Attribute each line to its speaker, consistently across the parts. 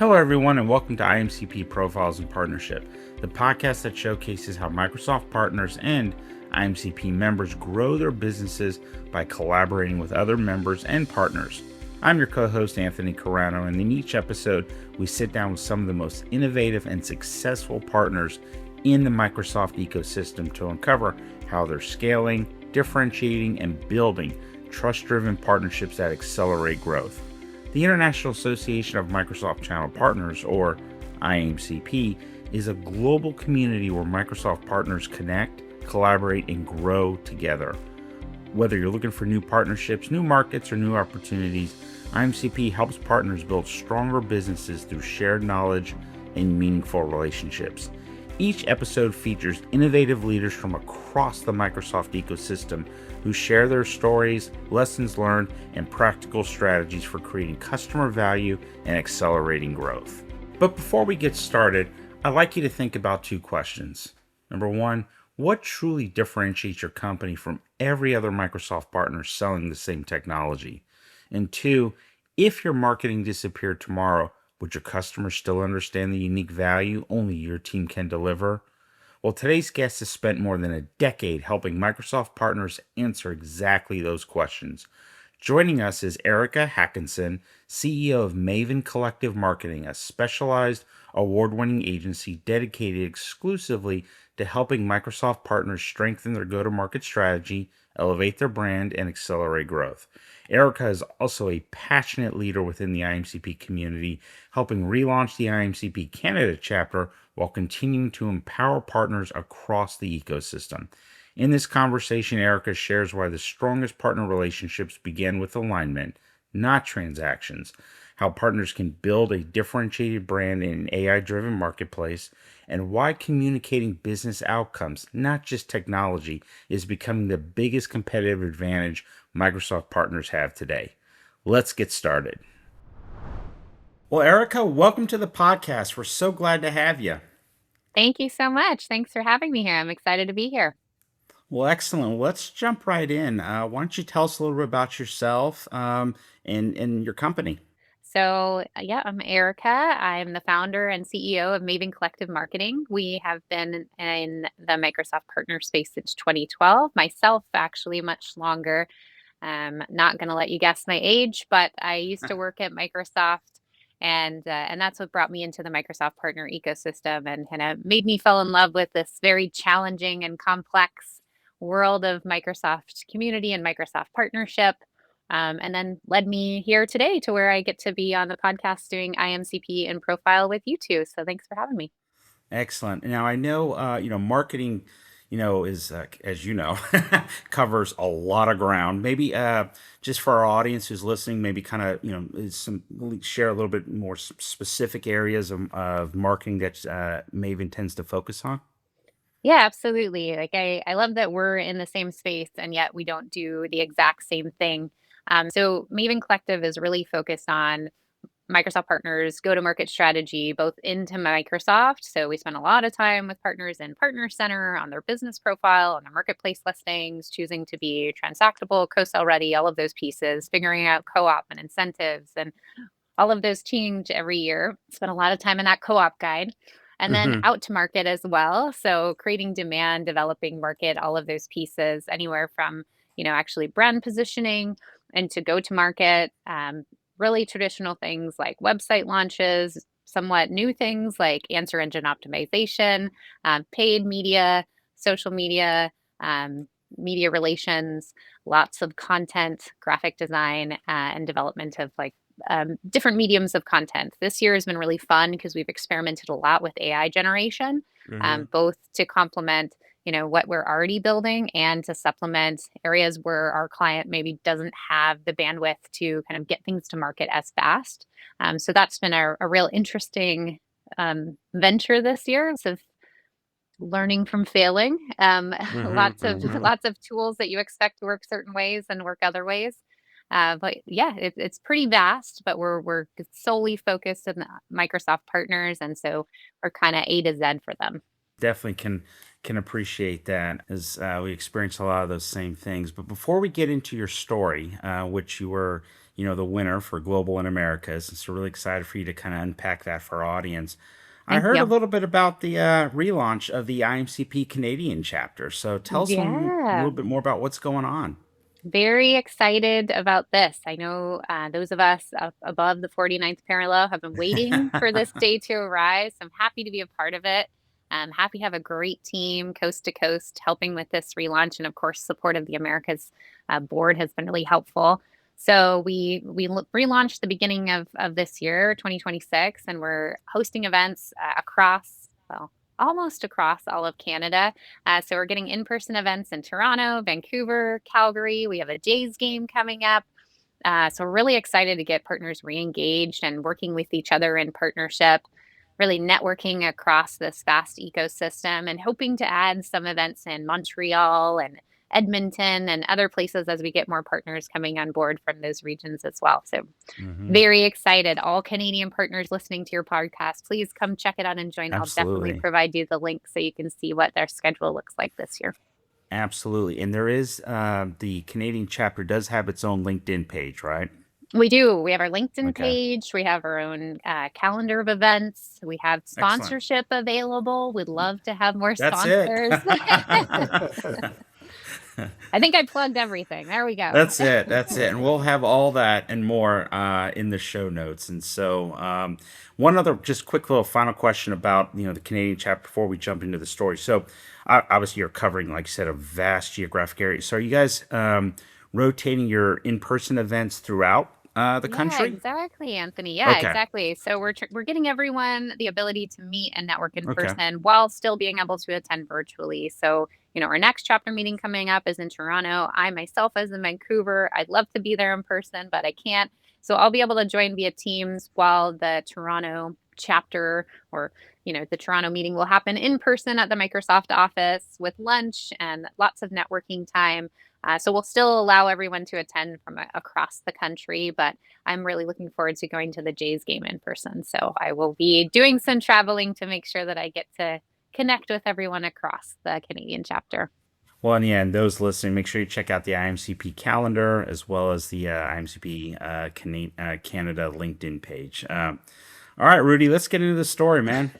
Speaker 1: Hello, everyone, and welcome to IAMCP Profiles and Partnership, the podcast that showcases how Microsoft partners and IAMCP members grow their businesses by collaborating with other members and partners. I'm your co-host, Anthony Carrano, and in each episode, we sit down with some of the most innovative and successful partners in the Microsoft ecosystem to uncover how they're scaling, differentiating, and building trust-driven partnerships that accelerate growth. The International Association of Microsoft Channel Partners, or IAMCP, is a global community where Microsoft partners connect, collaborate, and grow together. Whether you're looking for new partnerships, new markets, or new opportunities, IAMCP helps partners build stronger businesses through shared knowledge and meaningful relationships. Each episode features innovative leaders from across the Microsoft ecosystem who share their stories, lessons learned, and practical strategies for creating customer value and accelerating growth. But before we get started, I'd like you to think about two questions. Number one, what truly differentiates your company from every other Microsoft partner selling the same technology? And two, if your marketing disappeared tomorrow, would your customers still understand the unique value only your team can deliver? Well, today's guest has spent more than a decade helping Microsoft partners answer exactly those questions. Joining us is Erica Hakonson, CEO of Maven Collective Marketing, a specialized award-winning agency dedicated exclusively to helping Microsoft partners strengthen their go-to-market strategy, elevate their brand, and accelerate growth. Erica is also a passionate leader within the IAMCP community, helping relaunch the IAMCP Canada chapter while continuing to empower partners across the ecosystem. In this conversation, Erica shares why the strongest partner relationships begin with alignment, not transactions, how partners can build a differentiated brand in an AI-driven marketplace, and why communicating business outcomes, not just technology, is becoming the biggest competitive advantage Microsoft partners have today. Let's get started. Well, Erica, welcome to the podcast. We're so glad to have you.
Speaker 2: Thank you so much. Thanks for having me here. I'm excited to be here.
Speaker 1: Well, excellent. Let's jump right in. Why don't you tell us a little bit about yourself and your company?
Speaker 2: So, I'm Erica. I'm the founder and CEO of Maven Collective Marketing. We have been in the Microsoft partner space since 2012. Myself, actually, much longer. Not going to let you guess my age, but I used to work at Microsoft, and that's what brought me into the Microsoft partner ecosystem and kind of made me fall in love with this very challenging and complex world of Microsoft community and Microsoft partnership. And then led me here today to where I get to be on the podcast doing IMCP and profile with you two. So thanks for having me.
Speaker 1: Excellent. Now I know, marketing, is as you know, covers a lot of ground. Maybe just for our audience who's listening, maybe kind of, share a little bit more specific areas of marketing that Maven tends to focus on.
Speaker 2: Yeah, absolutely. I love that we're in the same space and yet we don't do the exact same thing. So Maven Collective is really focused on Microsoft partners go-to-market strategy, both into Microsoft. So we spend a lot of time with partners in Partner Center, on their business profile, on their marketplace listings, choosing to be transactable, co-sell ready, all of those pieces, figuring out co-op and incentives, and all of those change every year. Spend a lot of time in that co-op guide. And then
Speaker 1: Hmm.
Speaker 2: out to market as well. So creating demand, developing market, all of those pieces, anywhere from, actually brand positioning and to go to market, really traditional things like website launches, somewhat new things like answer engine optimization, paid media, social media, media relations, lots of content, graphic design, and development of different mediums of content. This year has been really fun because we've experimented a lot with AI generation,
Speaker 1: Hmm.
Speaker 2: both to complement what we're already building and to supplement areas where our client maybe doesn't have the bandwidth to kind of get things to market as fast. So that's been a real interesting venture this year. So learning from failing,
Speaker 1: Hmm.
Speaker 2: lots of
Speaker 1: Hmm.
Speaker 2: lots of tools that you expect to work certain ways and work other ways. But yeah, it's pretty vast, but we're solely focused on the Microsoft partners, and so we're kind of A to Z for them.
Speaker 1: Definitely can appreciate that as we experience a lot of those same things. But before we get into your story, which you were the winner for Global and Americas. And so really excited for you to kind of unpack that for our audience. I
Speaker 2: Thank
Speaker 1: heard a
Speaker 2: you.
Speaker 1: little bit about the relaunch of the IMCP Canadian chapter. So tell us a
Speaker 2: Yeah.
Speaker 1: little bit more about what's going on.
Speaker 2: Very excited about this. I know those of us up above the 49th parallel have been waiting for this day to arise. I'm happy to be a part of it. I'm happy to have a great team coast to coast helping with this relaunch. And of course, support of the Americas board has been really helpful. So we relaunched the beginning of this year, 2026, and we're hosting events across, well, almost across all of Canada. So we're getting in-person events in Toronto, Vancouver, Calgary. We have a Jays game coming up. So we're really excited to get partners re-engaged and working with each other in partnership, really networking across this vast ecosystem and hoping to add some events in Montreal and Edmonton and other places as we get more partners coming on board from those regions as well. So
Speaker 1: Hmm.
Speaker 2: very excited. All Canadian partners listening to your podcast, please come check it out and join. I'll definitely
Speaker 1: Absolutely.
Speaker 2: provide you the link so you can see what their schedule looks like this year.
Speaker 1: Absolutely. And there is the Canadian chapter does have its own LinkedIn page, right?
Speaker 2: We do. We have our LinkedIn
Speaker 1: Okay.
Speaker 2: page. We have our own calendar of events. We have
Speaker 1: Excellent.
Speaker 2: sponsorship available. We'd love to have more
Speaker 1: That's it.
Speaker 2: sponsors. I think I plugged everything. There we go.
Speaker 1: That's it. That's it. And we'll have all that and more in the show notes. And so, one other just quick little final question about the Canadian chapter before we jump into the story. So, obviously, you're covering, like you said, a vast geographic area. So, are you guys rotating your in-person events throughout the
Speaker 2: Yeah,
Speaker 1: country?
Speaker 2: exactly, Anthony. Yeah,
Speaker 1: Okay.
Speaker 2: exactly. So we're getting everyone the ability to meet and network in
Speaker 1: Okay.
Speaker 2: person while still being able to attend virtually. So, our next chapter meeting coming up is in Toronto. I myself is in Vancouver. I'd love to be there in person, but I can't. So I'll be able to join via Teams while the Toronto chapter or the Toronto meeting will happen in person at the Microsoft office with lunch and lots of networking time. So we'll still allow everyone to attend from across the country, but I'm really looking forward to going to the Jays game in person. So I will be doing some traveling to make sure that I get to connect with everyone across the Canadian chapter.
Speaker 1: Well, and yeah, and those listening, make sure you check out the IMCP calendar as well as the IMCP Canada LinkedIn page. All right, Rudy, let's get into the story, man.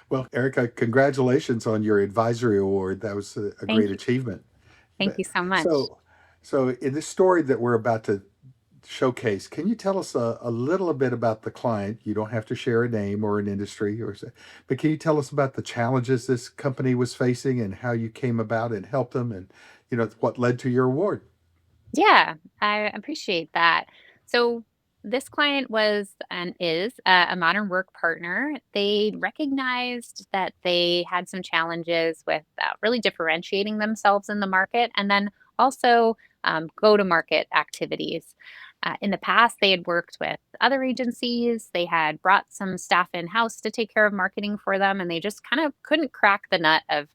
Speaker 3: Well, Erica, congratulations on your advisory award. That was a
Speaker 2: Thank
Speaker 3: great
Speaker 2: you.
Speaker 3: achievement.
Speaker 2: Thank
Speaker 3: But
Speaker 2: you so much.
Speaker 3: so, so in this story that we're about to showcase, can you tell us a little bit about the client? You don't have to share a name or an industry, but can you tell us about the challenges this company was facing and how you came about and helped them, and what led to your award?
Speaker 2: Yeah, I appreciate that. So this client was and is a modern work partner. They recognized that they had some challenges with really differentiating themselves in the market and then also go to market activities. In the past, they had worked with other agencies. They had brought some staff in house to take care of marketing for them, and they just kind of couldn't crack the nut of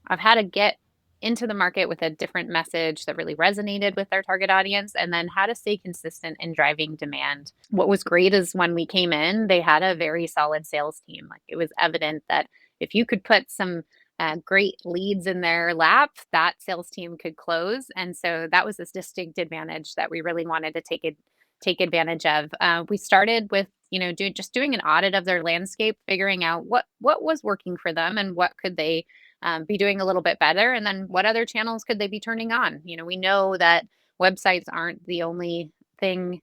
Speaker 2: how to get into the market with a different message that really resonated with their target audience and then how to stay consistent in driving demand. What was great is when we came in, they had a very solid sales team. Like it was evident that if you could put some great leads in their lap, that sales team could close. And so that was this distinct advantage that we really wanted to take advantage of. We started with just doing an audit of their landscape, figuring out what was working for them and what could they be doing a little bit better? And then what other channels could they be turning on? We know that websites aren't the only thing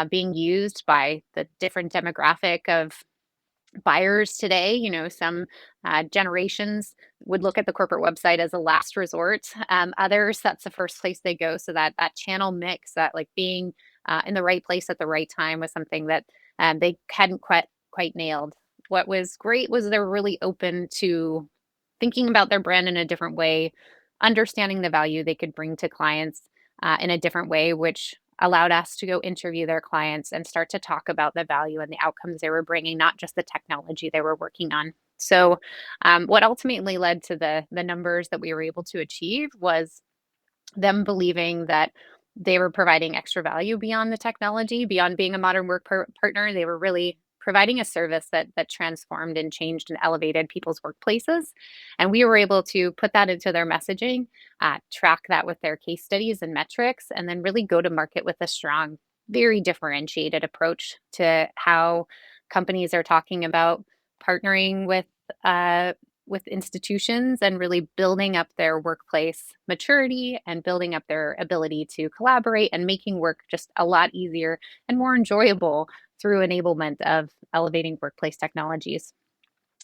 Speaker 2: being used by the different demographic of buyers today. Some generations would look at the corporate website as a last resort. Others, that's the first place they go. So that channel mix, that like being in the right place at the right time, was something that they hadn't quite nailed. What was great was they're really open to thinking about their brand in a different way, understanding the value they could bring to clients in a different way, which allowed us to go interview their clients and start to talk about the value and the outcomes they were bringing, not just the technology they were working on. So, what ultimately led to the numbers that we were able to achieve was them believing that they were providing extra value beyond the technology, beyond being a modern work partner. They were really providing a service that transformed and changed and elevated people's workplaces. And we were able to put that into their messaging, track that with their case studies and metrics, and then really go to market with a strong very differentiated approach to how companies are talking about partnering with institutions and really building up their workplace maturity and building up their ability to collaborate and making work just a lot easier and more enjoyable through enablement of elevating workplace technologies.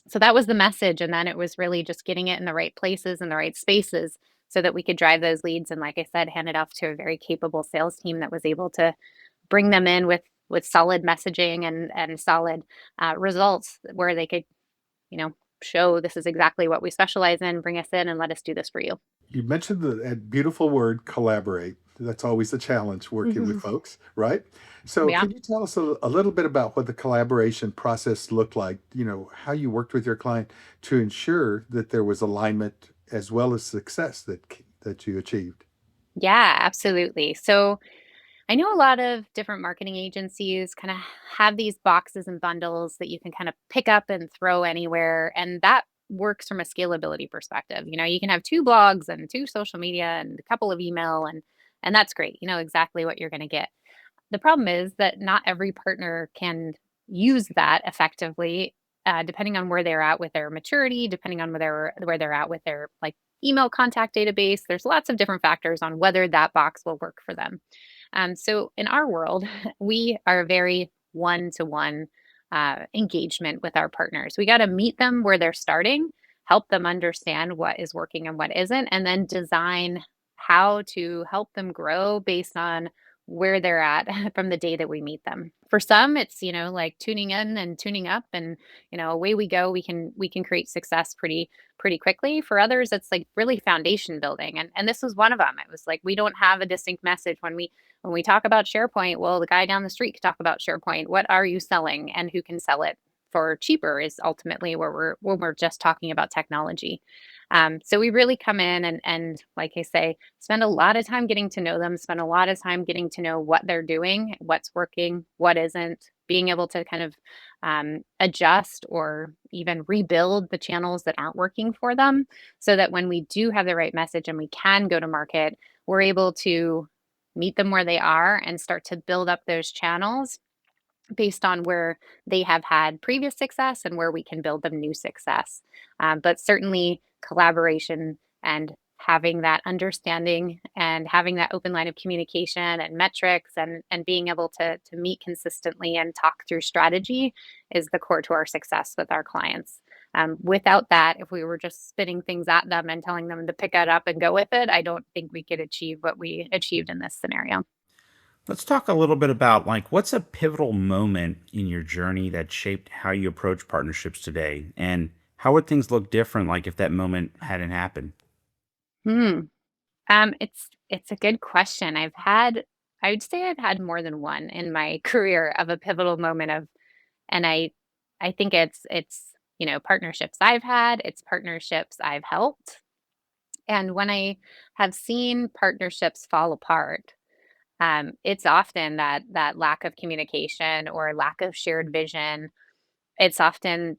Speaker 2: So that was the message, and then it was really just getting it in the right places and the right spaces so that we could drive those leads and, like I said, hand it off to a very capable sales team that was able to bring them in with solid messaging and solid results where they could, you know, show this is exactly what we specialize in, bring us in and let us do this for you.
Speaker 3: You mentioned the beautiful word collaborate. That's always a challenge working with
Speaker 2: Mhm.
Speaker 3: folks, right? So,
Speaker 2: Yeah.
Speaker 3: can you tell us a little bit about what the collaboration process looked like? How you worked with your client to ensure that there was alignment as well as success that you achieved.
Speaker 2: Yeah, absolutely. So I know a lot of different marketing agencies kind of have these boxes and bundles that you can kind of pick up and throw anywhere. And that works from a scalability perspective. You can have two blogs and two social media and a couple of email and that's great. You know exactly what you're going to get. The problem is that not every partner can use that effectively, depending on where they're at with their maturity, depending on where they're at with their like email contact database. There's lots of different factors on whether that box will work for them. So in our world, we are very one-to-one engagement with our partners. We got to meet them where they're starting, help them understand what is working and what isn't, and then design how to help them grow based on where they're at from the day that we meet them. For some, it's, like tuning in and tuning up and, away we go. We can create success pretty quickly. For others, it's like really foundation building. And this was one of them. It was like we don't have a distinct message when we talk about SharePoint. Well, the guy down the street could talk about SharePoint. What are you selling and who can sell it for cheaper is ultimately where we're when we're just talking about technology. So we really come in and like I say, spend a lot of time getting to know them, spend a lot of time getting to know what they're doing, what's working, what isn't, being able to kind of adjust or even rebuild the channels that aren't working for them so that when we do have the right message and we can go to market, we're able to meet them where they are and start to build up those channels based on where they have had previous success and where we can build them new success. But certainly collaboration and having that understanding and having that open line of communication and metrics and being able to meet consistently and talk through strategy is the core to our success with our clients. Without that, if we were just spitting things at them and telling them to pick it up and go with it, I don't think we could achieve what we achieved in this scenario.
Speaker 1: Let's talk a little bit about like what's a pivotal moment in your journey that shaped how you approach partnerships today, and how would things look different like if that moment hadn't happened?
Speaker 2: Hmm. It's a good question. I would say I've had more than one in my career of a pivotal moment of, and I think it's partnerships I've had, it's partnerships I've helped, and when I have seen partnerships fall apart, it's often that lack of communication or lack of shared vision. It's often,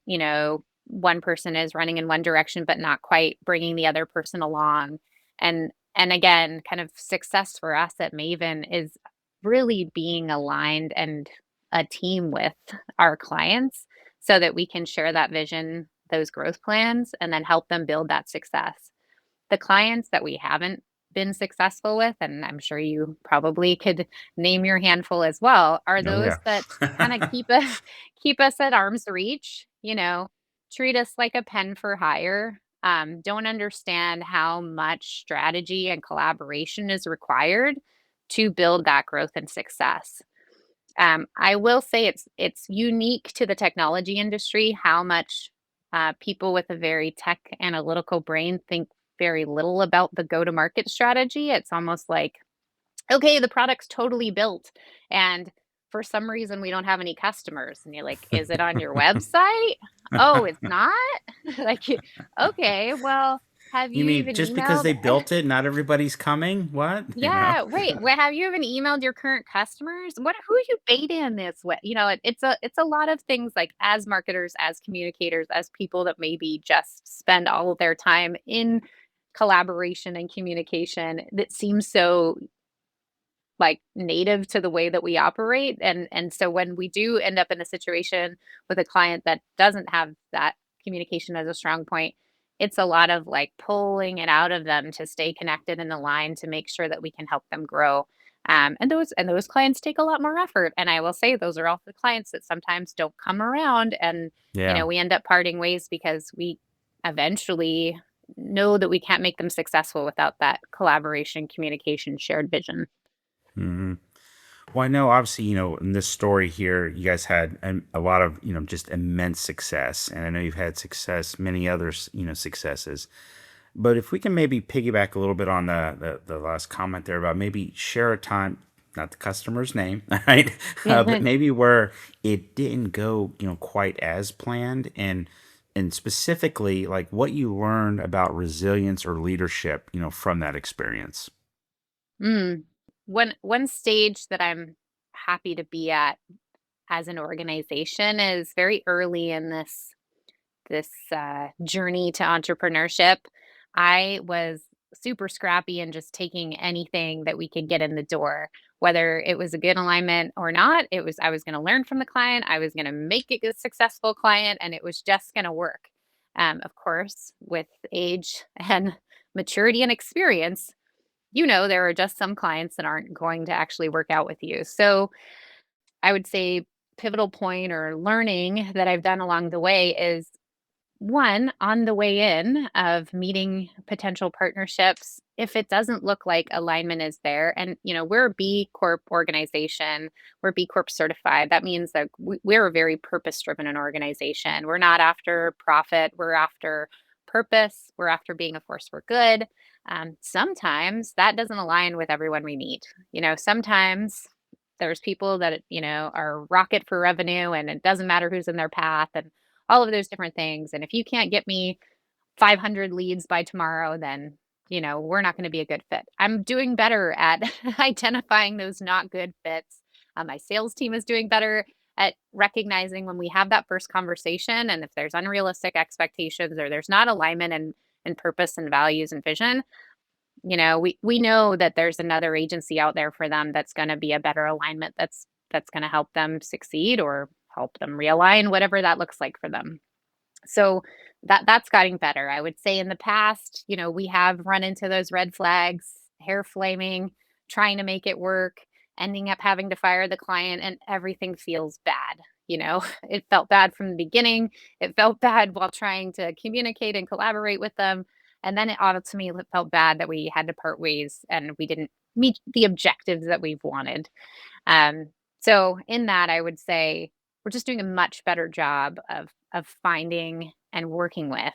Speaker 2: one person is running in one direction, but not quite bringing the other person along. And again, kind of success for us at Maven is really being aligned and a team with our clients so that we can share that vision, those growth plans, and then help them build that success. The clients that we haven't been successful with, and I'm sure you probably could name your handful as well, are
Speaker 1: Oh
Speaker 2: those
Speaker 1: yeah.
Speaker 2: that kinda keep us at arm's reach, treat us like a pen for hire, don't understand how much strategy and collaboration is required to build that growth and success. I will say it's unique to the technology industry how much people with a very tech analytical brain think very little about the go to market strategy. It's almost like, okay, the product's totally built, and for some reason we don't have any customers. And you're like, is it on your website? Oh, it's not. like, okay, well, have
Speaker 1: You
Speaker 2: you
Speaker 1: mean
Speaker 2: even
Speaker 1: just because
Speaker 2: emailed?
Speaker 1: they built it, not everybody's coming? What?
Speaker 2: Yeah, wait. Well, have you even emailed your current customers? Who are you baiting this with? It's a lot of things like as marketers, as communicators, as people that maybe just spend all of their time in collaboration and communication that seems so like native to the way that we operate. And so when we do end up in a situation with a client that doesn't have that communication as a strong point, it's a lot of like pulling it out of them to stay connected and aligned to make sure that we can help them grow. And those clients take a lot more effort. And I will say those are also the clients that sometimes don't come around, and
Speaker 1: Yeah.
Speaker 2: we end up parting ways because we eventually know that we can't make them successful without that collaboration, communication, shared vision.
Speaker 1: hmm Well, I know obviously, in this story here, you guys had a lot of, just immense success. And I know you've had success, many others, successes. But if we can maybe piggyback a little bit on the last comment there about maybe share a time, not the customer's name, right? But maybe where it didn't go, quite as planned, and specifically like what you learned about resilience or leadership, from that experience.
Speaker 2: Mm. One stage that I'm happy to be at as an organization is very early in this journey to entrepreneurship. I was super scrappy and just taking anything that we could get in the door, whether it was a good alignment or not. I was going to learn from the client. I was going to make it a successful client, and it was just going to work. Of course, with age and maturity and experience, there are just some clients that aren't going to actually work out with you. So I would say pivotal point or learning that I've done along the way is one, on the way in of meeting potential partnerships, if it doesn't look like alignment is there, and we're a B Corp organization, we're B Corp certified. That means that we're a very purpose driven an organization. We're not after profit, we're after purpose, we're after being a force for good. Sometimes that doesn't align with everyone we meet. Sometimes there's people that, are rocket for revenue, and it doesn't matter who's in their path, and all of those different things. And if you can't get me 500 leads by tomorrow, then, we're not going to be a good fit. I'm doing better at identifying those not good fits. My sales team is doing better at recognizing when we have that first conversation, and if there's unrealistic expectations or there's not alignment and purpose and values and vision, we know that there's another agency out there for them that's going to be a better alignment, that's going to help them succeed or help them realign, whatever that looks like for them. So that's gotten better. I would say in the past, we have run into those red flags, hair flaming, trying to make it work, ending up having to fire the client, and everything feels bad. It felt bad from the beginning. It felt bad while trying to communicate and collaborate with them. And then it ultimately felt bad that we had to part ways and we didn't meet the objectives that we've wanted. Um, so in that, I would say we're just doing a much better job of finding and working with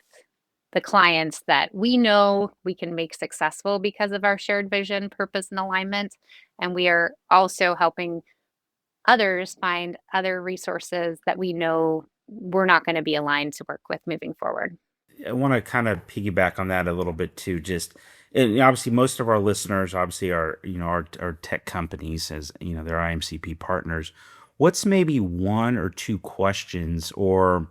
Speaker 2: the clients that we know we can make successful because of our shared vision, purpose, and alignment. And we are also helping others find other resources that we know we're not going to be aligned to work with moving forward.
Speaker 1: I want to kind of piggyback on that a little bit too. Just and obviously, most of our listeners obviously are are tech companies, as they're IMCP partners. What's maybe one or two questions or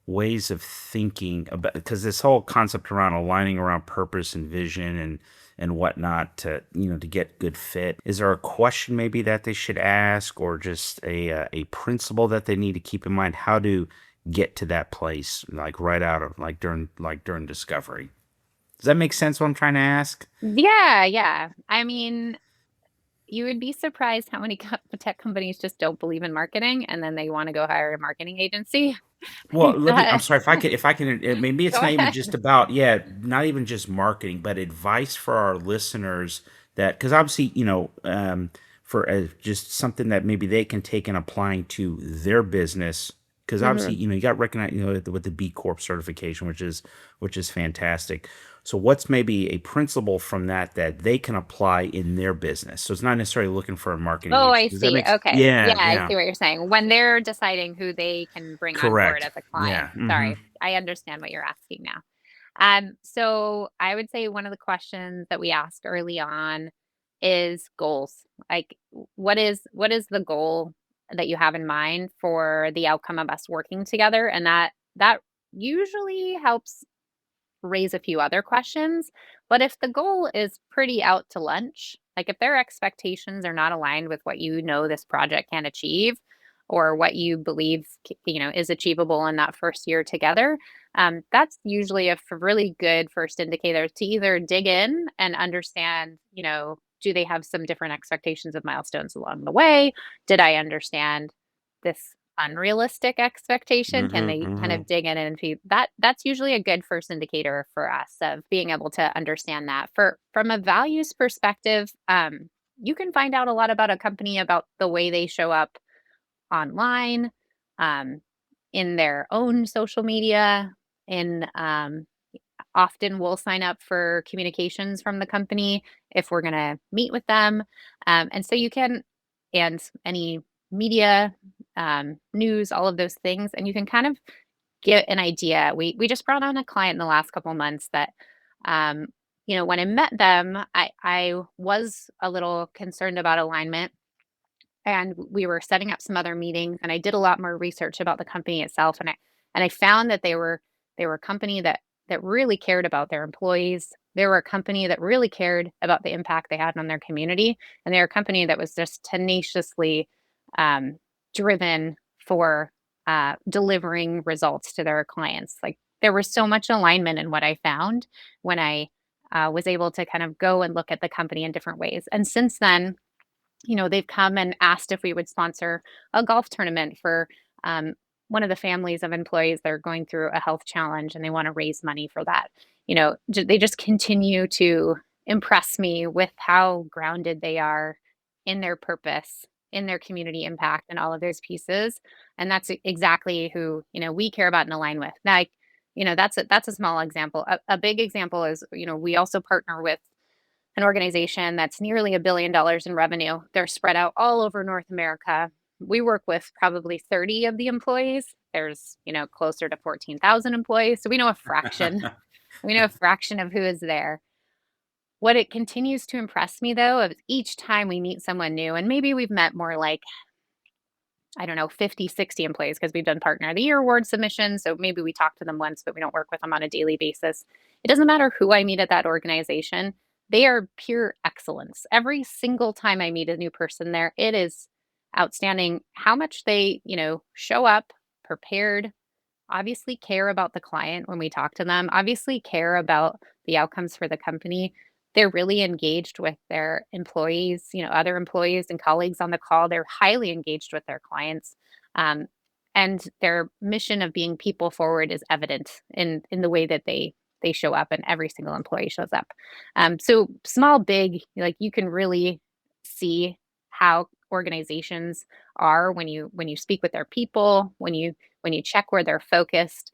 Speaker 1: ways of thinking about, because this whole concept around aligning around purpose and vision and whatnot to to get good fit, is there a question maybe that they should ask, or just a principle that they need to keep in mind how to get to that place, like right out of during discovery? Does that make sense what I'm trying to ask?
Speaker 2: Yeah, yeah. I mean, you would be surprised how many tech companies just don't believe in marketing, and then they want to go hire a marketing agency.
Speaker 1: Well, let me. I'm
Speaker 2: That-
Speaker 1: sorry if I can. Maybe it's
Speaker 2: Go
Speaker 1: not even
Speaker 2: ahead.
Speaker 1: just about, not even just marketing, but advice for our listeners, that because obviously for just something that maybe they can take and applying to their business. Because obviously,
Speaker 2: Mhm.
Speaker 1: you got recognized, with the B Corp certification, which is fantastic. So, what's maybe a principle from that they can apply in their business? So, it's not necessarily looking for a marketing
Speaker 2: Oh,
Speaker 1: agency.
Speaker 2: I
Speaker 1: Does that
Speaker 2: see.
Speaker 1: make?
Speaker 2: Okay. Yeah,
Speaker 1: Yeah,
Speaker 2: I
Speaker 1: yeah,
Speaker 2: see what you're saying. When they're deciding who they can bring on board
Speaker 1: correct.
Speaker 2: as a client.
Speaker 1: Yeah. Hmm.
Speaker 2: Sorry, I understand what you're asking now. So I would say one of the questions that we ask early on is goals. Like, what is the goal that you have in mind for the outcome of us working together? And that usually helps raise a few other questions. But if the goal is pretty out to lunch, Like if their expectations are not aligned with what you know this project can achieve or what you believe is achievable in that first year together, that's usually a really good first indicator to either dig in and understand, do they have some different expectations of milestones along the way? Did I understand this unrealistic expectation? Can they kind
Speaker 1: Mm-hmm.
Speaker 2: of dig in and feed that? That's usually a good first indicator for us of being able to understand that. From a values perspective, you can find out a lot about a company about the way they show up online, um, in their own social media, in often we'll sign up for communications from the company if we're going to meet with them. And so you can, and any media, news, all of those things, and you can kind of get an idea. We just brought on a client in the last couple months that, um, when I met them, I was a little concerned about alignment, and we were setting up some other meetings, and I did a lot more research about the company itself, and I found that they were a company that really cared about their employees. They were a company that really cared about the impact they had on their community, and they're a company that was just tenaciously, um, driven for delivering results to their clients. Like there was so much alignment in what I found when I was able to kind of go and look at the company in different ways. And since then, they've come and asked if we would sponsor a golf tournament for um, one of the families of employees that are going through a health challenge and they want to raise money for that. They just continue to impress me with how grounded they are in their purpose, in their community impact, and all of those pieces. And that's exactly who we care about and align with. Now, that's a small example. A big example is we also partner with an organization that's nearly $1 billion in revenue. They're spread out all over North America. We work with probably 30 of the employees. There's, closer to 14,000 employees. So we know a fraction. We know a fraction of who is there. What it continues to impress me though, is each time we meet someone new, and maybe we've met more like, I don't know, 50, 60 employees because we've done Partner of the Year award submissions. So maybe we talk to them once, but we don't work with them on a daily basis. It doesn't matter who I meet at that organization. They are pure excellence. Every single time I meet a new person there, it is outstanding how much they, show up prepared, obviously care about the client when we talk to them, obviously care about the outcomes for the company. They're really engaged with their employees, other employees and colleagues on the call. They're highly engaged with their clients. Um, and their mission of being people forward is evident in the way that they show up, and every single employee shows up. So small, big, like you can really see how organizations are when you speak with their people, when you check where they're focused,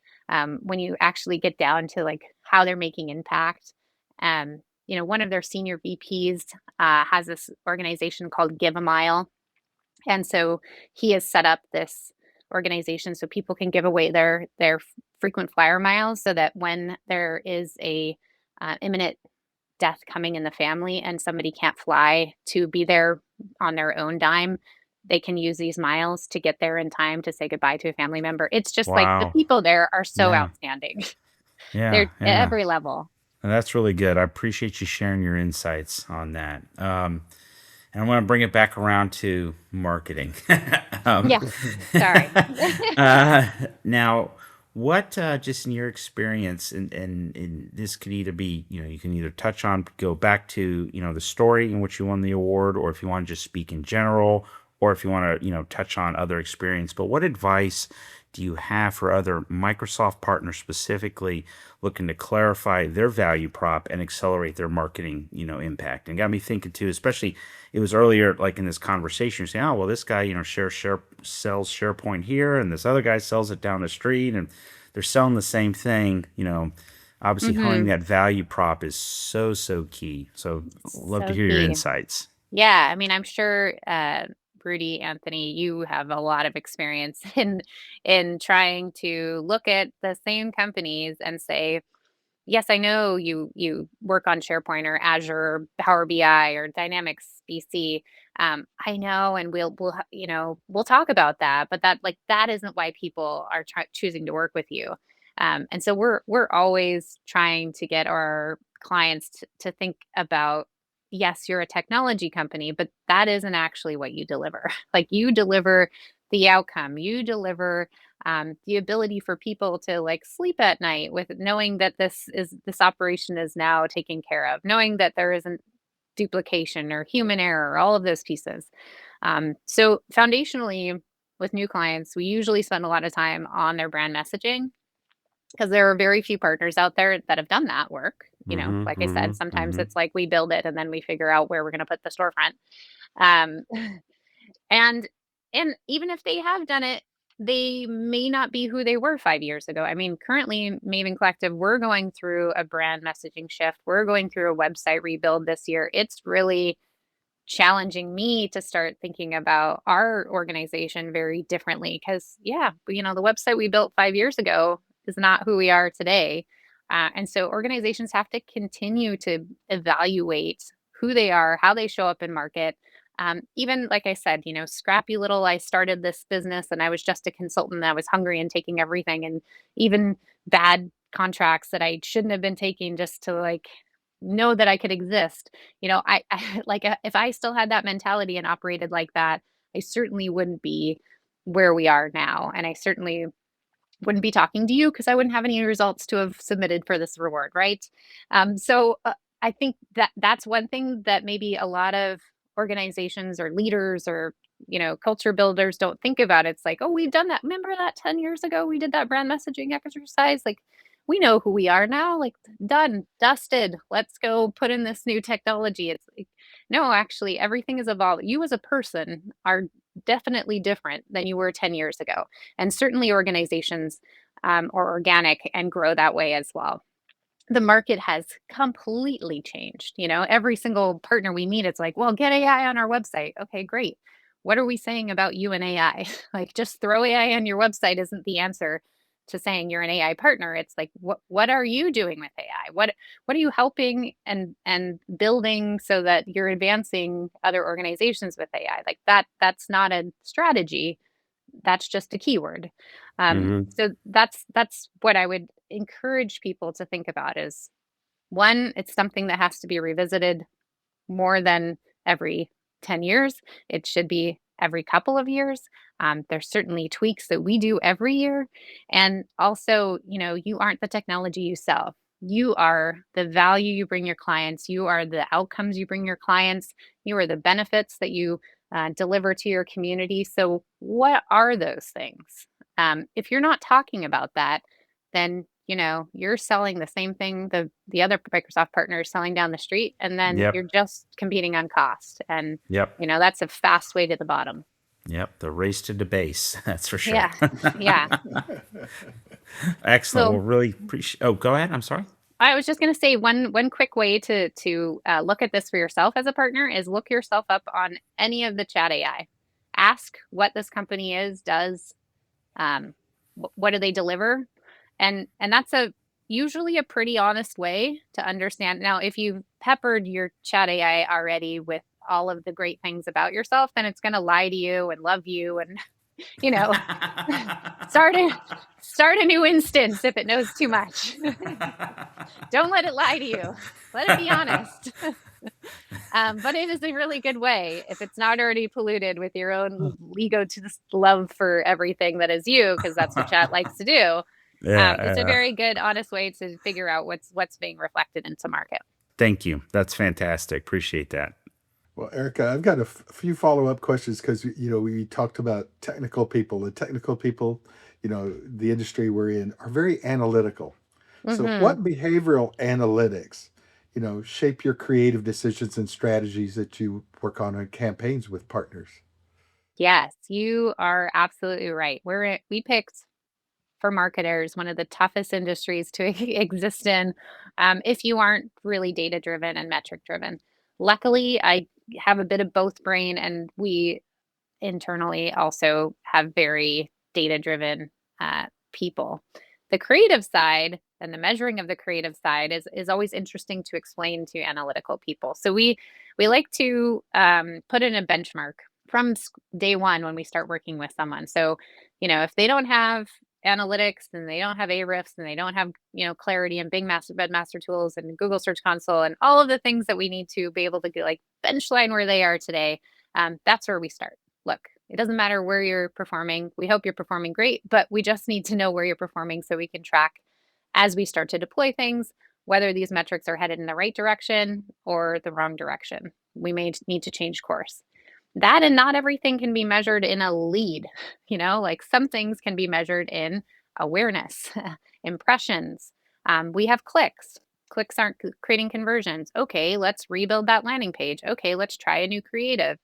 Speaker 2: when you actually get down to like how they're making impact. One of their senior VPs has this organization called Give a Mile, and so he has set up this organization so people can give away their frequent flyer miles, so that when there is a imminent death coming in the family and somebody can't fly to be there on their own dime, they can use these miles to get there in time to say goodbye to a family member. It's just like the
Speaker 1: Wow.
Speaker 2: people there are so
Speaker 1: Yeah.
Speaker 2: outstanding.
Speaker 1: Yeah.
Speaker 2: They're at
Speaker 1: Yeah.
Speaker 2: every level.
Speaker 1: And that's really good. I appreciate you sharing your insights on that. And I want to bring it back around to marketing. um,
Speaker 2: Yeah. Sorry.
Speaker 1: uh, now, what just in your experience, and this could either be, you can either touch on, go back to, the story in which you won the award, or if you want to just speak in general, or if you want to, touch on other experience. But what advice do you have for other Microsoft partners specifically looking to clarify their value prop and accelerate their marketing, impact? And got me thinking too, especially it was earlier, like in this conversation, you're saying, oh, well, this guy, sells SharePoint here, and this other guy sells it down the street, and they're selling the same thing. Obviously, honing
Speaker 2: Hmm.
Speaker 1: that value prop is so, so key. So, love to
Speaker 2: So
Speaker 1: hear your
Speaker 2: key.
Speaker 1: insights.
Speaker 2: Yeah, I mean, I'm sure, Rudy, Anthony, you have a lot of experience in trying to look at the same companies and say, yes, I know you work on SharePoint or Azure or Power BI or Dynamics BC. I know, and we'll talk about that, but that isn't why people are choosing to work with you. And so we're always trying to get our clients to think about yes, you're a technology company, but that isn't actually what you deliver. Like you deliver the outcome, you deliver the ability for people to like sleep at night with knowing that this operation is now taken care of, knowing that there isn't duplication or human error, all of those pieces. So foundationally, with new clients, we usually spend a lot of time on their brand messaging because there are very few partners out there that have done that work.
Speaker 1: Mm-hmm,
Speaker 2: Like I said,
Speaker 1: mm-hmm,
Speaker 2: sometimes
Speaker 1: mm-hmm.
Speaker 2: it's like we build it and then we figure out where we're going to put the storefront. Um, and and even if they have done it, they may not be who they were 5 years ago. I mean, currently, Maven Collective, we're going through a brand messaging shift. We're going through a website rebuild this year. It's really challenging me to start thinking about our organization very differently because the website we built 5 years ago is not who we are today. And so organizations have to continue to evaluate who they are, how they show up in market. Even like I said, scrappy little, I started this business and I was just a consultant. I was hungry and taking everything, and even bad contracts that I shouldn't have been taking just to like know that I could exist. I like, if I still had that mentality and operated like that, I certainly wouldn't be where we are now, and I certainly wouldn't be talking to you because I wouldn't have any results to have submitted for this reward, right? So I think that that's one thing that maybe a lot of organizations or leaders or culture builders don't think about. It's like, oh, we've done that. Remember that 10 years ago we did that brand messaging exercise? Like, we know who we are now. Like, done, dusted. Let's go put in this new technology. It's like, no, actually, everything is evolved. You as a person are definitely different than you were 10 years ago, and certainly organizations are organic and grow that way as well. The market has completely changed. Every single partner we meet, it's like, well, get AI on our website. Okay, great. What are we saying about you and AI? Like, just throw AI on your website isn't the answer to saying you're an AI partner. It's like, what are you doing with AI? What are you helping and building so that you're advancing other organizations with AI? Like that's not a strategy, that's just a keyword.
Speaker 1: Mm-hmm.
Speaker 2: So that's what I would encourage people to think about is, one, it's something that has to be revisited more than every 10 years. It should be every couple of years. There's certainly tweaks that we do every year. And also, you aren't the technology you sell. You are the value you bring your clients. You are the outcomes you bring your clients. You are the benefits that you deliver to your community. So, what are those things? If you're not talking about that, then you're selling the same thing the other Microsoft partner is selling down the street, and then
Speaker 1: Yep.
Speaker 2: you're just competing on cost. And
Speaker 1: Yep.
Speaker 2: that's a fast way to the bottom.
Speaker 1: Yep. The race to the base. That's for sure.
Speaker 2: Yeah. Yeah.
Speaker 1: Excellent. Well,
Speaker 2: So
Speaker 1: really appreciate. Oh, go ahead. I'm sorry.
Speaker 2: I was just going to say one quick way to look at this for yourself as a partner is look yourself up on any of the chat AI. Ask what this company does, what do they deliver, and that's a usually a pretty honest way to understand. Now, if you've peppered your chat AI already with all of the great things about yourself, then it's going to lie to you and love you and you know start a new instance if it knows too much. Don't let it lie to you. Let it be honest. But it is a really good way if it's not already polluted with your own egotist love for everything that is you, because that's what chat likes to do.
Speaker 1: Yeah.
Speaker 2: It's a very good, honest way to figure out what's being reflected into market.
Speaker 1: Thank you. That's fantastic. Appreciate that.
Speaker 3: Well, Erica, I've got a few follow-up questions because we talked about technical people. The technical people, the industry we're in, are very analytical. So,
Speaker 2: Hmm.
Speaker 3: what behavioral analytics, shape your creative decisions and strategies that you work on campaigns with partners?
Speaker 2: Yes, you are absolutely right. We picked for marketers one of the toughest industries to exist in, if you aren't really data driven and metric driven. Luckily, I have a bit of both brain, and we internally also have very data driven people. The creative side and the measuring of the creative side is always interesting to explain to analytical people. So we like to put in a benchmark from day one when we start working with someone. So if they don't have analytics and they don't have Ahrefs and they don't have, Clarity and Bing Master Bed Master Tools and Google Search Console and all of the things that we need to be able to get, like, benchline where they are today, that's where we start. Look, it doesn't matter where you're performing. We hope you're performing great, but we just need to know where you're performing so we can track as we start to deploy things, whether these metrics are headed in the right direction or the wrong direction. We may need to change course. That and not everything can be measured in a lead, like some things can be measured in awareness, impressions. We have clicks. Clicks aren't creating conversions. Okay, let's rebuild that landing page. Okay, let's try a new creative.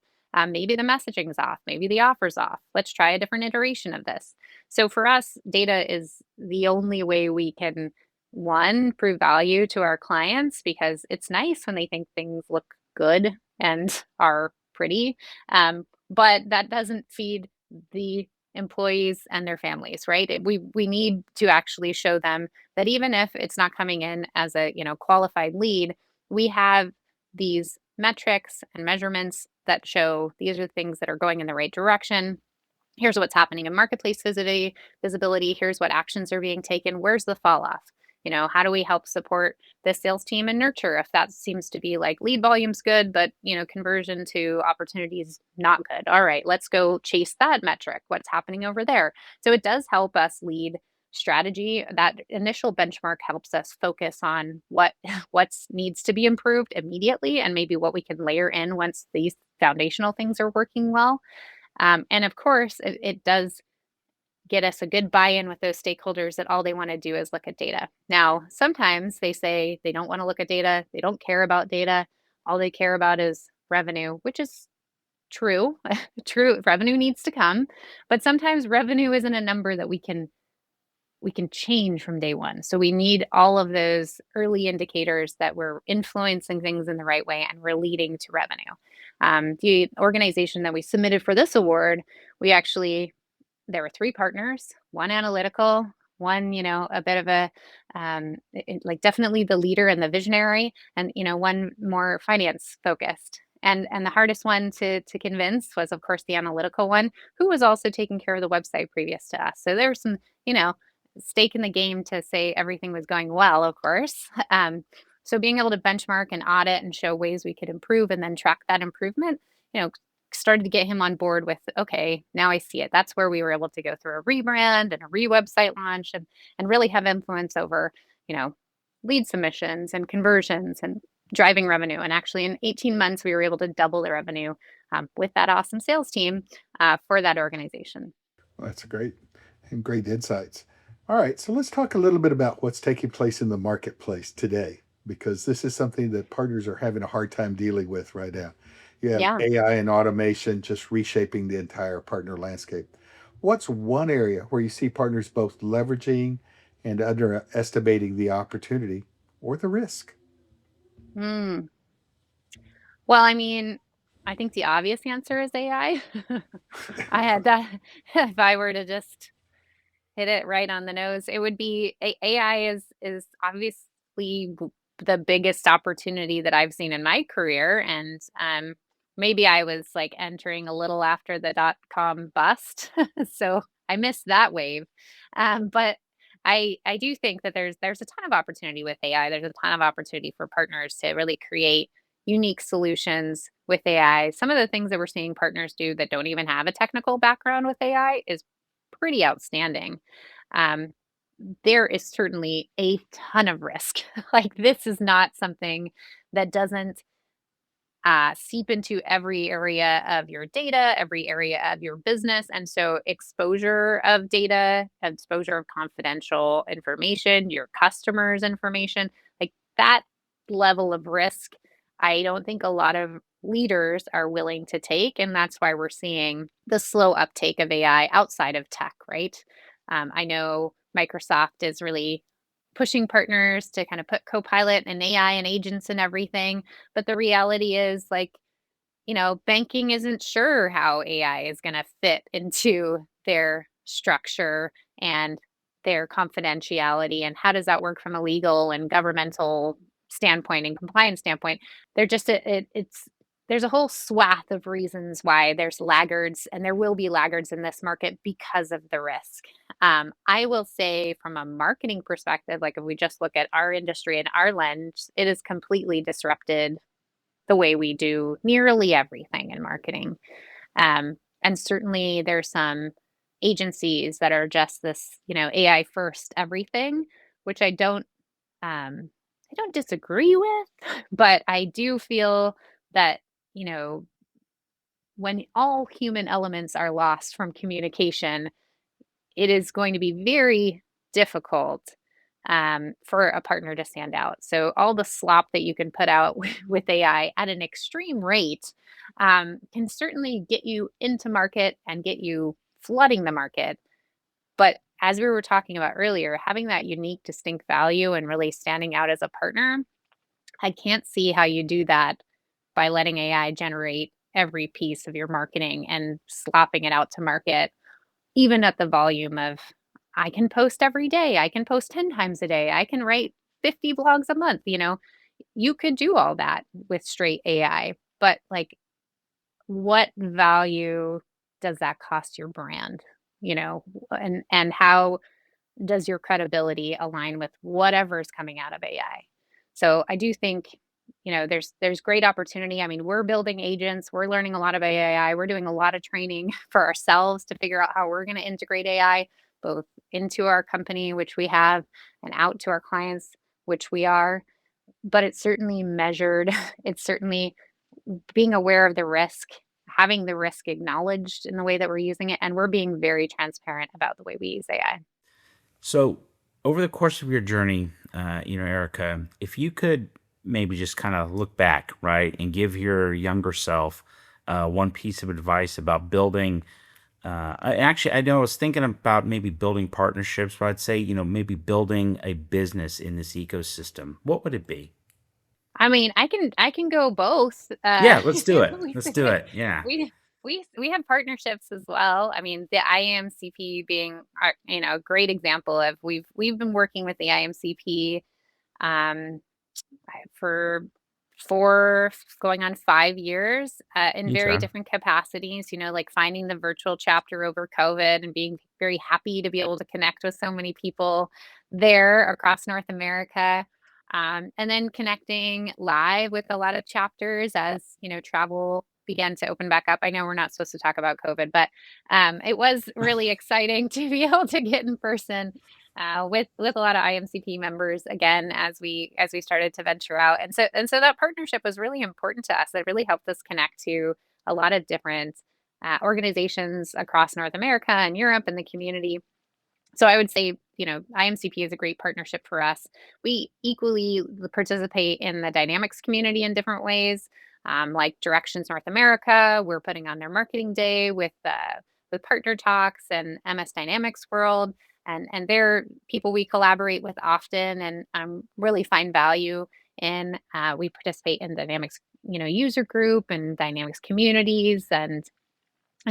Speaker 2: Maybe the messaging's off. Maybe the offer's off. Let's try a different iteration of this. So for us, data is the only way we can, one, prove value to our clients because it's nice when they think things look good and are pretty. But that doesn't feed the employees and their families, right? We need to actually show them that even if it's not coming in as a qualified lead, we have these metrics and measurements that show these are things that are going in the right direction. Here's what's happening in marketplace visibility. Here's what actions are being taken. Where's the fall off? How do we help support the sales team and nurture if that seems to be like lead volume's good, but conversion to opportunities not good. All right, let's go chase that metric. What's happening over there? So it does help us lead strategy. That initial benchmark helps us focus on what needs to be improved immediately and maybe what we can layer in once these foundational things are working well. And of course, it does get us a good buy-in with those stakeholders that all they want to do is look at data. Now, sometimes they say they don't want to look at data, they don't care about data, all they care about is revenue, which is true. True, revenue needs to come, but sometimes revenue isn't a number that we can change from day one. So we need all of those early indicators that we're influencing things in the right way and we're leading to revenue. The organization that we submitted for this award, we actually there were 3 partners, one analytical, one, a bit of a, like definitely the leader and the visionary, and, one more finance focused. And the hardest one to convince was, of course, the analytical one, who was also taking care of the website previous to us. So there was some, stake in the game to say everything was going well, of course. So being able to benchmark and audit and show ways we could improve and then track that improvement, you know, started to get him on board with, okay, now I see it. That's where we were able to go through a rebrand and a re-website launch and really have influence over, you know, lead submissions and conversions and driving revenue. And actually in 18 months, we were able to double the revenue with that awesome sales team for that organization.
Speaker 3: Well, that's great and great insights. All right, so let's talk a little bit about what's taking place in the marketplace today, because this is something that partners are having a hard time dealing with right now. You have
Speaker 2: Yeah.
Speaker 3: AI and automation just reshaping the entire partner landscape. What's one area where you see partners both leveraging and underestimating the opportunity or the risk?
Speaker 2: Mm. Well, I mean, I think the obvious answer is AI. I had that. If I were to just hit it right on the nose, it would be AI is obviously the biggest opportunity that I've seen in my career, and maybe I was like entering a little after the dot-com bust, so I missed that wave. But I do think that there's a ton of opportunity with AI. There's a ton of opportunity for partners to really create unique solutions with AI. Some of the things that we're seeing partners do that don't even have a technical background with AI is pretty outstanding. Um, there is certainly a ton of risk. Like, this is not something that doesn't seep into every area of your data, every area of your business. And so, exposure of data, exposure of confidential information, your customers' information, like that level of risk, I don't think a lot of leaders are willing to take. And that's why we're seeing the slow uptake of AI outside of tech, right? I know Microsoft is really pushing partners to kind of put Copilot and AI and agents and everything, but the reality is, like, banking isn't sure how AI is going to fit into their structure and their confidentiality. And how does that work from a legal and governmental standpoint and compliance standpoint? They're just, it's there's a whole swath of reasons why there's laggards, and there will be laggards in this market because of the risk. I will say from a marketing perspective, like if we just look at our industry and our lens, it has completely disrupted the way we do nearly everything in marketing. And certainly there's some agencies that are just this, AI first everything, which I don't disagree with, but I do feel that, you know, when all human elements are lost from communication, it is going to be very difficult for a partner to stand out. So all the slop that you can put out with AI at an extreme rate can certainly get you into market and get you flooding the market. But as we were talking about earlier, having that unique, distinct value and really standing out as a partner, I can't see how you do that by letting AI generate every piece of your marketing and slopping it out to market, even at the volume of I can post every day, I can post 10 times a day, I can write 50 blogs a month, you could do all that with straight AI, but like what value does that cost your brand? And how does your credibility align with whatever's coming out of AI? So I do think, there's great opportunity. I mean, we're building agents, we're learning a lot of AI, we're doing a lot of training for ourselves to figure out how we're going to integrate AI both into our company, which we have, and out to our clients, which we are. But it's certainly measured. It's certainly being aware of the risk, having the risk acknowledged in the way that we're using it, and we're being very transparent about the way we use AI.
Speaker 1: So, over the course of your journey, Erica, if you could maybe just kind of look back, right, and give your younger self one piece of advice about building. I know I was thinking about maybe building partnerships, but I'd say, maybe building a business in this ecosystem. What would it be?
Speaker 2: I mean, I can go both.
Speaker 1: Yeah, let's do it.
Speaker 2: We
Speaker 1: Let's do it. Yeah.
Speaker 2: we have partnerships as well. I mean, the IAMCP being a great example of we've been working with the IAMCP um, for 4 going on 5 years, in very
Speaker 1: Okay.
Speaker 2: different capacities, like finding the virtual chapter over COVID and being very happy to be able to connect with so many people there across North America. And then connecting live with a lot of chapters as, travel began to open back up. I know we're not supposed to talk about COVID, but it was really exciting to be able to get in person with a lot of IMCP members again as we started to venture out, and so that partnership was really important to us. It really helped us connect to a lot of different organizations across North America and Europe and the community. So I would say, IMCP is a great partnership for us. We equally participate in the Dynamics community in different ways, like Directions North America. We're putting on their marketing day with partner talks and MS Dynamics World, and they're people we collaborate with often, and really find value in. We participate in Dynamics, user group and Dynamics communities, and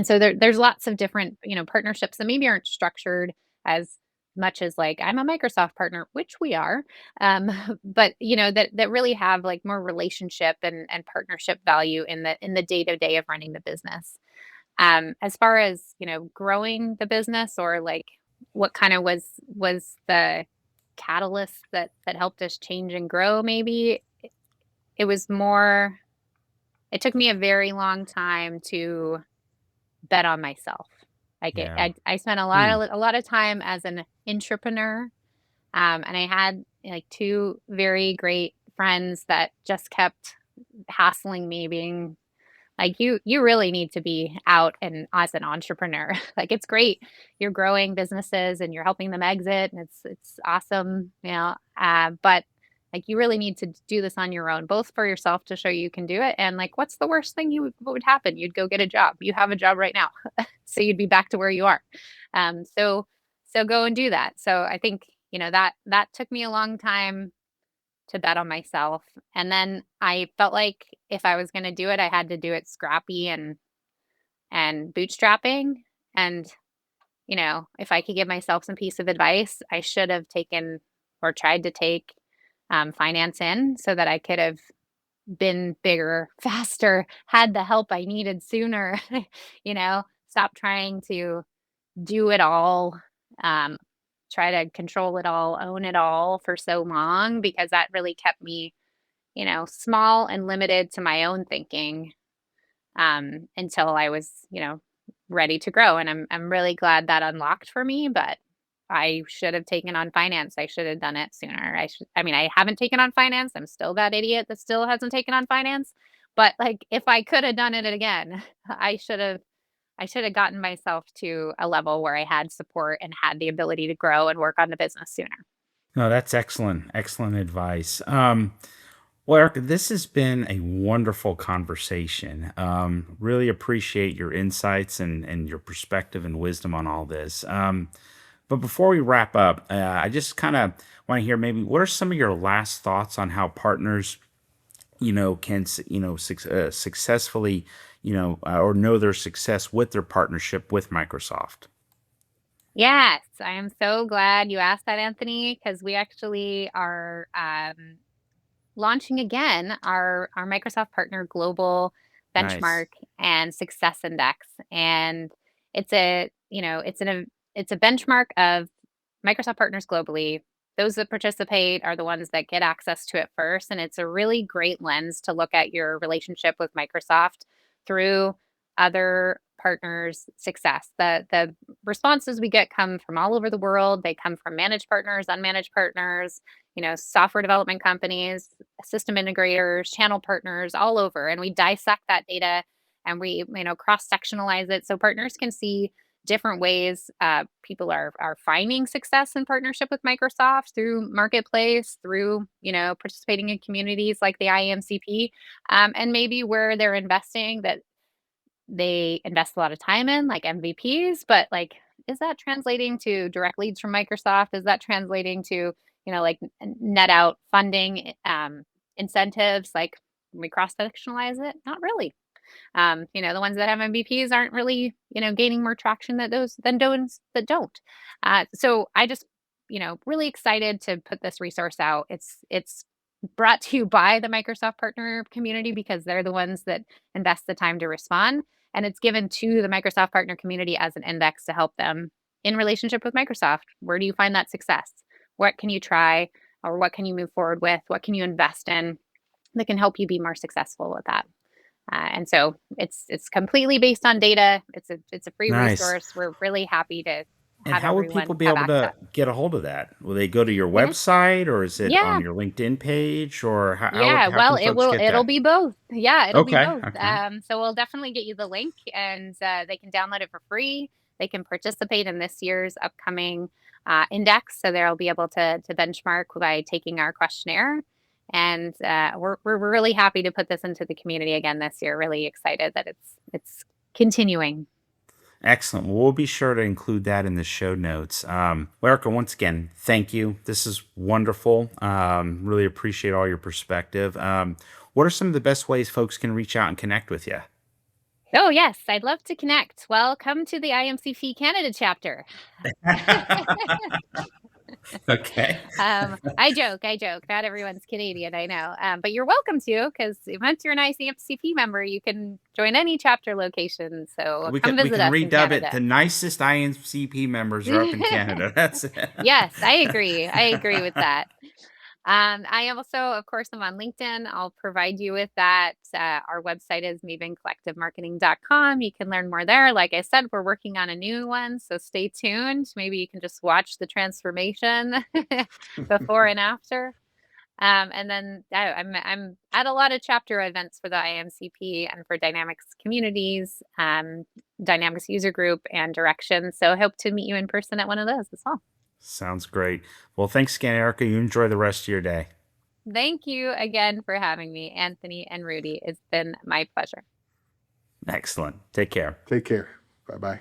Speaker 2: so there's lots of different, partnerships that maybe aren't structured as much as like I'm a Microsoft partner, which we are, um, but that really have like more relationship and partnership value in the day to day of running the business. As far as growing the business or like what kind of was the catalyst that helped us change and grow, maybe it was more. It took me a very long time to bet on myself. Like
Speaker 1: Yeah.
Speaker 2: I spent
Speaker 1: Hmm.
Speaker 2: a lot of time as an entrepreneur, and I had like two very great friends that just kept hassling me, being like, you really need to be out and as an entrepreneur. Like it's great, you're growing businesses and you're helping them exit, and it's awesome, but like you really need to do this on your own, both for yourself to show you can do it, and like what's the worst thing what would happen? You'd go get a job. You have a job right now. So you'd be back to where you are. So go and do that. So I think, that took me a long time to bet on myself. And then I felt like if I was going to do it, I had to do it scrappy and bootstrapping. And, if I could give myself some piece of advice, I should have taken or tried to take finance in so that I could have been bigger, faster, had the help I needed sooner, stop trying to do it all, um, try to control it all, own it all for so long because that really kept me, small and limited to my own thinking, until I was, ready to grow. And I'm really glad that unlocked for me, but I should have taken on finance. I should have done it sooner. I haven't taken on finance. I'm still that idiot that still hasn't taken on finance. But like if I could have done it again, I should have gotten myself to a level where I had support and had the ability to grow and work on the business sooner.
Speaker 1: No, that's excellent. Excellent advice. Well, Erica, this has been a wonderful conversation. Really appreciate your insights and your perspective and wisdom on all this. But before we wrap up, I just kind of want to hear maybe what are some of your last thoughts on how partners, can, successfully, or know their success with their partnership with Microsoft.
Speaker 2: Yes, I am so glad you asked that, Anthony, because we actually are launching again our Microsoft Partner Global
Speaker 1: Nice.
Speaker 2: Benchmark and Success Index, and it's a benchmark of Microsoft partners globally. Those that participate are the ones that get access to it first, and it's a really great lens to look at your relationship with Microsoft through other partners' success. The responses we get come from all over the world. They come from managed partners, unmanaged partners, software development companies, system integrators, channel partners, all over. And we dissect that data and we, cross sectionalize it so partners can see different ways people are finding success in partnership with Microsoft through marketplace, through participating in communities like the IAMCP, and maybe where they're investing that they invest a lot of time in, like MVPs, but like, is that translating to direct leads from Microsoft? Is that translating to, like net out funding incentives? Like, when we cross sectionalize it, not really. The ones that have MVPs aren't really, gaining more traction than those that don't. So I just, really excited to put this resource out. It's brought to you by the Microsoft partner community because they're the ones that invest the time to respond. And it's given to the Microsoft partner community as an index to help them in relationship with Microsoft. Where do you find that success? What can you try or what can you move forward with? What can you invest in that can help you be more successful with that? And so it's completely based on data. It's a free
Speaker 1: Nice.
Speaker 2: resource. We're really happy to
Speaker 1: And
Speaker 2: have
Speaker 1: how would people
Speaker 2: everyone
Speaker 1: be
Speaker 2: have
Speaker 1: able to
Speaker 2: access.
Speaker 1: get a hold of that? Will they go to your
Speaker 2: Yeah,
Speaker 1: website or is it on
Speaker 2: yeah,
Speaker 1: your LinkedIn page or
Speaker 2: yeah.
Speaker 1: how
Speaker 2: Well,
Speaker 1: can folks get
Speaker 2: it'll
Speaker 1: that?
Speaker 2: be both. Yeah, it'll be
Speaker 1: Okay.
Speaker 2: both.
Speaker 1: Okay.
Speaker 2: So we'll definitely get you the link, and they can download it for free. They can participate in this year's upcoming index, so they'll be able to benchmark by taking our questionnaire. And we're really happy to put this into the community again this year. Really excited that it's continuing.
Speaker 1: Excellent. Well, we'll be sure to include that in the show notes. Well, Erica, once again, thank you. This is wonderful. Really appreciate all your perspective. What are some of the best ways folks can reach out and connect with you?
Speaker 2: Oh yes, I'd love to connect. Well, come to the IMCP Canada chapter.
Speaker 1: Okay.
Speaker 2: I joke. Not everyone's Canadian, I know. But you're welcome to, because once you're an ICMCP member, you can join any chapter location. So come
Speaker 1: We
Speaker 2: visit
Speaker 1: can
Speaker 2: us in
Speaker 1: redub it.
Speaker 2: Canada.
Speaker 1: The nicest INCP members are up in Canada. That's it.
Speaker 2: Yes, I agree. I agree with that. I am also, of course, I'm on LinkedIn. I'll provide you with that. Our website is mavencollectivemarketing.com. You can learn more there. Like I said, we're working on a new one, so stay tuned. Maybe you can just watch the transformation before and after. And then I'm at a lot of chapter events for the IMCP and for Dynamics communities, Dynamics user group, and Direction. So I hope to meet you in person at one of those as well.
Speaker 1: Sounds great. Well, thanks again, Erica. You enjoy the rest of your day.
Speaker 2: Thank you again for having me, Anthony and Rudy. It's been my pleasure.
Speaker 1: Excellent. Take care.
Speaker 3: Take care. Bye bye.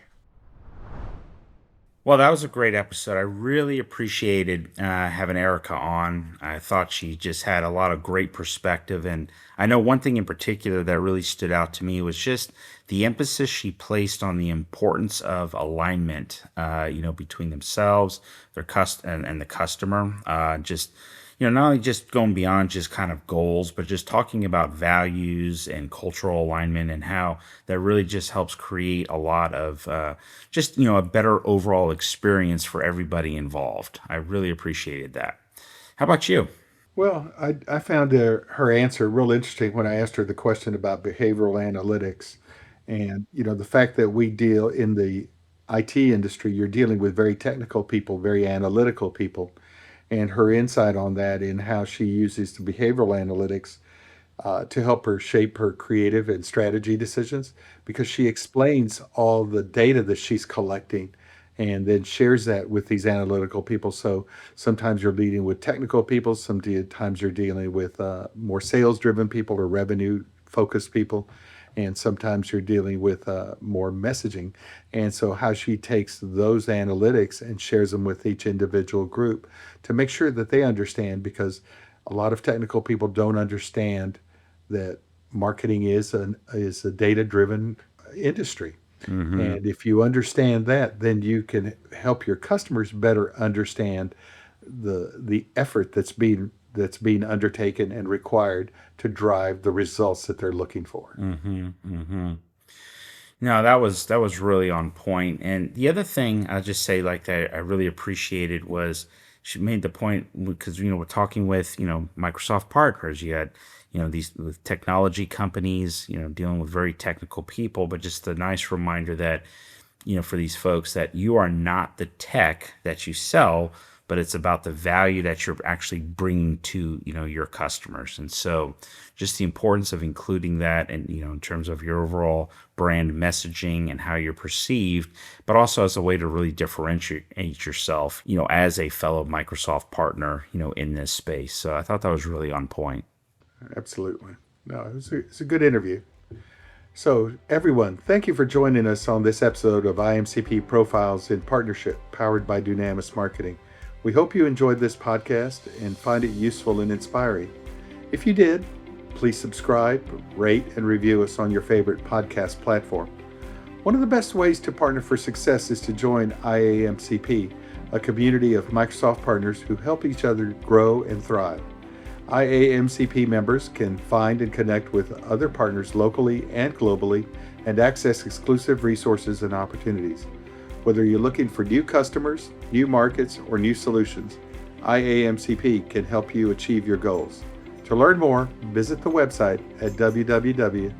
Speaker 1: Well, that was a great episode. I really appreciated having Erica on. I thought she just had a lot of great perspective. And I know one thing in particular that really stood out to me was just the emphasis she placed on the importance of alignment, between themselves, and the customer. Just, not only just going beyond just kind of goals, but just talking about values and cultural alignment and how that really just helps create a lot of just, a better overall experience for everybody involved. I really appreciated that. How about you?
Speaker 3: Well, I found her answer real interesting when I asked her the question about behavioral analytics. And, the fact that we deal in the IT industry, you're dealing with very technical people, very analytical people. And her insight on that in how she uses the behavioral analytics to help her shape her creative and strategy decisions because she explains all the data that she's collecting and then shares that with these analytical people. So sometimes you're dealing with technical people, sometimes you're dealing with more sales driven people or revenue focused people. And sometimes you're dealing with more messaging. And so, how she takes those analytics and shares them with each individual group to make sure that they understand, because a lot of technical people don't understand that marketing is a data driven industry.
Speaker 1: Mm-hmm.
Speaker 3: And if you understand that, then you can help your customers better understand the effort that's being undertaken and required to drive the results that they're looking for.
Speaker 1: Mm-hmm. Mm-hmm. No, that was really on point. And the other thing I'll just say, like, that I really appreciated was she made the point because we're talking with Microsoft partners. You had these with technology companies, dealing with very technical people, but just a nice reminder that for these folks that you are not the tech that you sell, but it's about the value that you're actually bringing to your customers. And so just the importance of including that and in terms of your overall brand messaging and how you're perceived, but also as a way to really differentiate yourself as a fellow Microsoft partner in this space. So I thought that was really on point.
Speaker 3: Absolutely. No, it's a good interview. So, everyone, thank you for joining us on this episode of IMCP Profiles in Partnership, powered by Dunamis Marketing. We hope you enjoyed this podcast and find it useful and inspiring. If you did, please subscribe, rate, and review us on your favorite podcast platform. One of the best ways to partner for success is to join IAMCP, a community of Microsoft partners who help each other grow and thrive. IAMCP members can find and connect with other partners locally and globally and access exclusive resources and opportunities. Whether you're looking for new customers, new markets, or new solutions, IAMCP can help you achieve your goals. To learn more, visit the website at www.iamcp.org.